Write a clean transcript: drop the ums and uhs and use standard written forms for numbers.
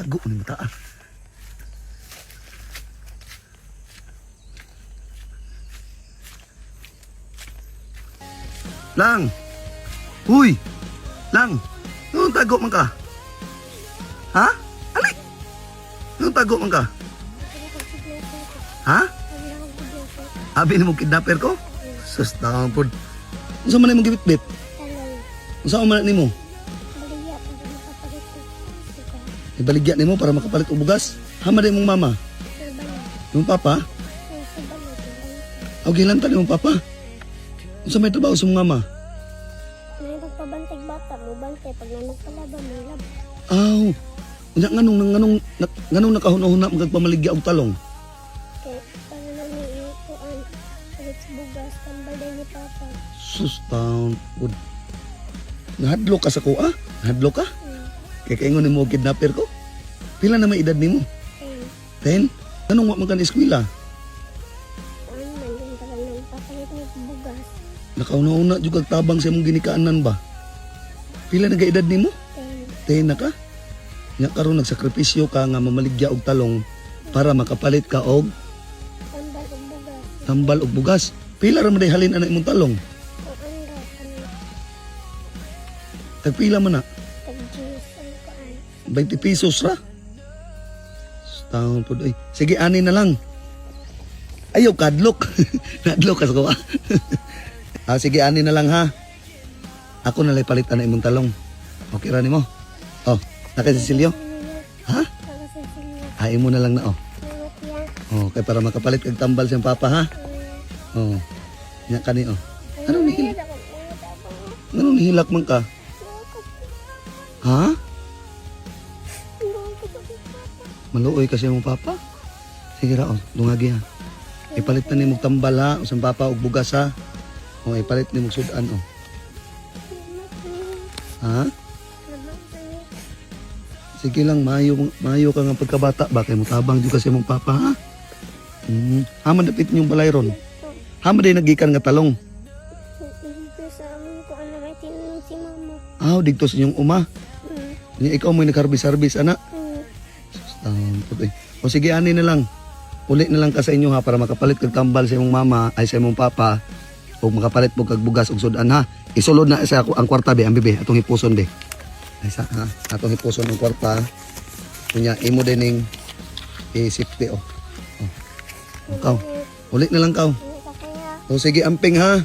Tago ni mo taa. Lang. Uy. Lang. Nung tago man ka? Ha? Ali. Nung tago man ka? Ha? Abi ni mo kidnapper ko? Sus taon po. Unsa man imong gibit-bit? Unsa man nimo? Ibaligya nimo para makapalit og bugas. Hama din mong mama. Yung papa? Okay lang tani mong papa. Unsa may trabaho sa mong mama? May magpabantay bata, mo bantay pag nagpalaba mo lab. Aw. Unya nganong nakahuna-huna magpamaligya og talong. Kay para na may iutuan. Palit sa bugas, tambal din ni papa. Sus taon po. Nahadlok ka sa ko ah? Nahadlok ka? Kaya kaingon ni mo kidnapper ko? Pila na may edad ni mo? 10? Anong wa man ka na eskwela? Ano man din para nang papalit mo sa bugas. Nakauna-una juga tabang sa mong ginikaanan ba? Pila na edad ni mo? 10 na ka? Nya karon nagsakripisyo ka nga mamaligya og talong para makapalit ka og Tambal og bugas. tambal og bugas. Pila ra man day halin ana imong talong? O anda, Tagpila man na? tag-juice ang kaan. 20 pesos ra. Taon po ay. Sige, ani na lang. Ayaw, kadlok. Nadlok ka sa kuha. Sige, ani na lang ha. Ako na lang palitan na imong talong. Okay ra nimo? Oh, nakasisilyo? Ha? Ay mo na lang na oh. Oh, kay para makapalit kag tambal siyang papa ha. Oh. Nya kani oh. Anong nihilak? Anong nihilak man ka? Ha? Maluoy kasi mong papa. Sige ra, oh, dungagi ha. Ipalit na ni mong tambal ha, usang papa og bugas ha. O, ipalit ni mong sudan oh. Ha? Sige lang, mayo ka nga pagkabata. Bakit mo tabang dito kasi mong papa ha? Haman dapit niyong balay ron. Haman din nagikan nga talong. Dito sa amin ko ano may tinanong si mama. Dito sa inyong uma. Ikaw mo nagkarbis-arbis, anak. O sige, ani na lang. Uli na lang ka sa inyo ha para makapalit kag tambal sa imong mama ay sa imong papa o makapalit mo kag bugas og sudan ha. Isulod na sa ako ang kwarta be, ang bibi atong hipuson be. Ay sa ha, atong hipuson ang kwarta. Kunya imo din ning isipte oh. Kaw. Uli na lang kaw. O sige, amping ha.